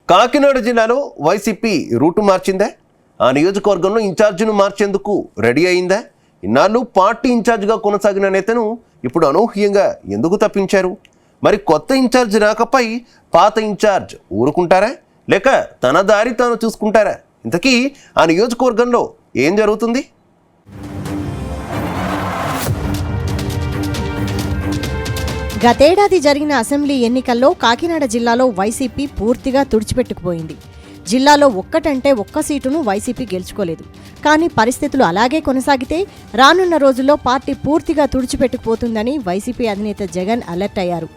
కాకినాడ జిల్లాలో YCP route మార్చిందా? ఆ నియోజకవర్గంలో ఇన్ఛార్జిను మార్చేందుకు రెడీ అయిందా? ఇన్నాళ్ళు పార్టీ ఇన్ఛార్జిగా కొనసాగిన నేతను ఇప్పుడు అనూహ్యంగా ఎందుకు తప్పించారు? మరి కొత్త ఇన్ఛార్జ్ రాకపై పాత ఇన్ఛార్జ్ ఊరుకుంటారా, లేక తన దారి తాను చూసుకుంటారా? ఇంతకీ ఆ నియోజకవర్గంలో ఏం జరుగుతుంది? గతేడాది జరిగిన అసెంబ్లీ ఎన్నికల్లో కాకినాడ జిల్లాలో వైసీపీ పూర్తిగా తుడిచిపెట్టుకుపోయింది. జిల్లాలో ఒక్కటంటే ఒక్క సీటును వైసీపీ గెలుచుకోలేదు. కానీ పరిస్థితులు అలాగే కొనసాగితే రానున్న రోజుల్లో పార్టీ పూర్తిగా తుడిచిపెట్టుకుపోతుందని వైసీపీ అధినేత జగన్ అలర్ట్ అయ్యారు.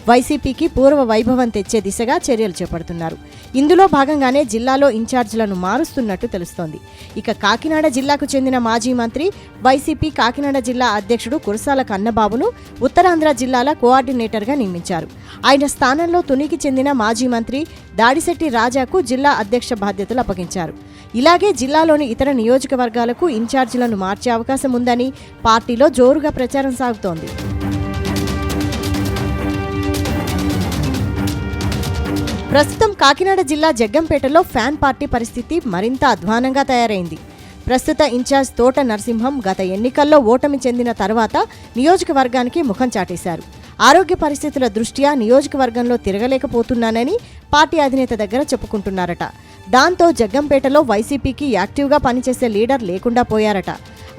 వైసీపీకి పూర్వ వైభవం తెచ్చే దిశగా చర్యలు చేపడుతున్నారు. ఇందులో భాగంగానే జిల్లాలో ఇన్ఛార్జీలను మారుస్తున్నట్టు తెలుస్తోంది. ఇక కాకినాడ జిల్లాకు చెందిన మాజీ మంత్రి, వైసీపీ కాకినాడ జిల్లా అధ్యక్షుడు కురసాల కన్నబాబును ఉత్తరాంధ్ర జిల్లాల కోఆర్డినేటర్గా నియమించారు. ఆయన స్థానంలో తునికి చెందిన మాజీ మంత్రి దాడిశెట్టి రాజాకు జిల్లా అధ్యక్ష బాధ్యతలు అప్పగించారు. ఇలాగే జిల్లాలోని ఇతర నియోజకవర్గాలకు ఇన్ఛార్జీలను మార్చే అవకాశం ఉందని పార్టీలో జోరుగా ప్రచారం సాగుతోంది. ప్రస్తుతం కాకినాడ జిల్లా జగ్గంపేటలో ఫ్యాన్ పార్టీ పరిస్థితి మరింత అధ్వానంగా తయారైంది. ప్రస్తుత ఇన్ఛార్జ్ తోట నరసింహం గత ఎన్నికల్లో ఓటమి చెందిన తర్వాత నియోజకవర్గానికి ముఖం చాటేశారు. ఆరోగ్య పరిస్థితుల దృష్ట్యా నియోజకవర్గంలో తిరగలేకపోతున్నానని పార్టీ అధినేత దగ్గర చెప్పుకుంటున్నారట. దాంతో జగ్గంపేటలో వైసీపీకి యాక్టివ్గా పనిచేసే లీడర్ లేకుండా పోయారట.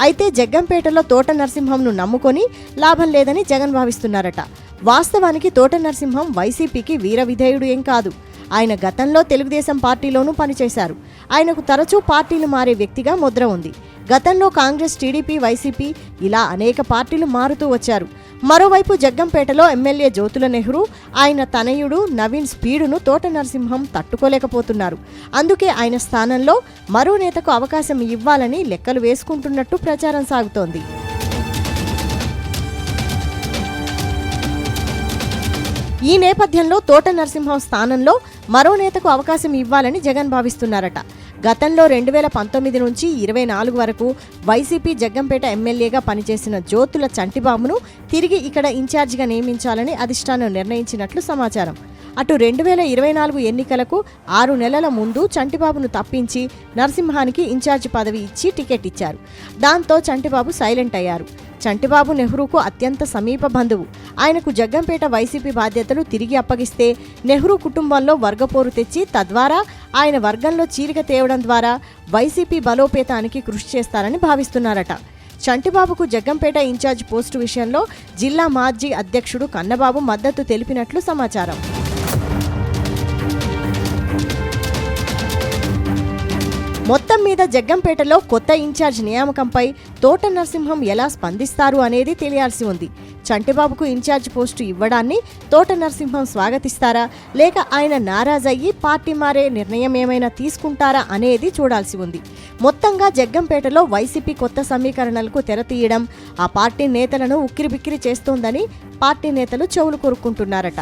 అయితే జగ్గంపేటలో తోట నరసింహంను నమ్ముకొని లాభం లేదని జగన్ భావిస్తున్నారట. వాస్తవానికి తోట నరసింహం వైసీపీకి వీర విధేయుడు ఏం కాదు. ఆయన గతంలో తెలుగుదేశం పార్టీలోనూ పనిచేశారు. ఆయనకు తరచూ పార్టీలు మారే వ్యక్తిగా ముద్ర ఉంది. గతంలో కాంగ్రెస్, టీడీపీ, వైసీపీ ఇలా అనేక పార్టీలు మారుతూ వచ్చారు. మరోవైపు జగ్గంపేటలో ఎమ్మెల్యే జ్యోతుల నెహ్రూ, ఆయన తనయుడు నవీన్ స్పీడును తోట నరసింహం తట్టుకోలేకపోతున్నారు. అందుకే ఆయన స్థానంలో మరో నేతకు అవకాశం ఇవ్వాలని లెక్కలు వేసుకుంటున్నట్టు ప్రచారం సాగుతోంది. ఈ నేపథ్యంలో తోట నరసింహం స్థానంలో మరో నేతకు అవకాశం ఇవ్వాలని జగన్ భావిస్తున్నారట. గతంలో 2019 నుంచి 24 వరకు వైసీపీ జగ్గంపేట ఎమ్మెల్యేగా పనిచేసిన జ్యోతుల చంటిబాబును తిరిగి ఇక్కడ ఇన్ఛార్జిగా నియమించాలని అధిష్టానం నిర్ణయించినట్లు సమాచారం. అటు 2024 ఎన్నికలకు 6 నెలల ముందు చంటిబాబును తప్పించి నరసింహానికి ఇన్ఛార్జి పదవి ఇచ్చి టికెట్ ఇచ్చారు. దాంతో చంటిబాబు సైలెంట్ అయ్యారు. చంటిబాబు నెహ్రూకు అత్యంత సమీప బంధువు. ఆయనకు జగ్గంపేట వైసీపీ బాధ్యతలు తిరిగి అప్పగిస్తే నెహ్రూ కుటుంబంలో వర్గపోరు తెచ్చి తద్వారా ఆయన వర్గంలో చీలిక తేవడం ద్వారా వైసీపీ బలోపేతానికి కృషి చేస్తారని భావిస్తున్నారట. చంటిబాబుకు జగ్గంపేట ఇన్ఛార్జ్ పోస్టు విషయంలో జిల్లా మాజీ అధ్యక్షుడు కన్నబాబు మద్దతు తెలిపినట్లు సమాచారం. మొత్తం మీద జగ్గంపేటలో కొత్త ఇన్ఛార్జ్ నియామకంపై తోట నరసింహం ఎలా స్పందిస్తారు అనేది తెలియాల్సి ఉంది. చంటిబాబుకు ఇన్ఛార్జ్ పోస్టు ఇవ్వడాన్ని తోట నరసింహం స్వాగతిస్తారా, లేక ఆయన నారాజయ్యి పార్టీ మారే నిర్ణయం ఏమైనా తీసుకుంటారా అనేది చూడాల్సి ఉంది. మొత్తంగా జగ్గంపేటలో వైసీపీ కొత్త సమీకరణలకు తెరతీయడం ఆ పార్టీ నేతలను ఉక్కిరిబిక్కిరి చేస్తోందని పార్టీ నేతలు చెవులు కొరుక్కుంటున్నారట.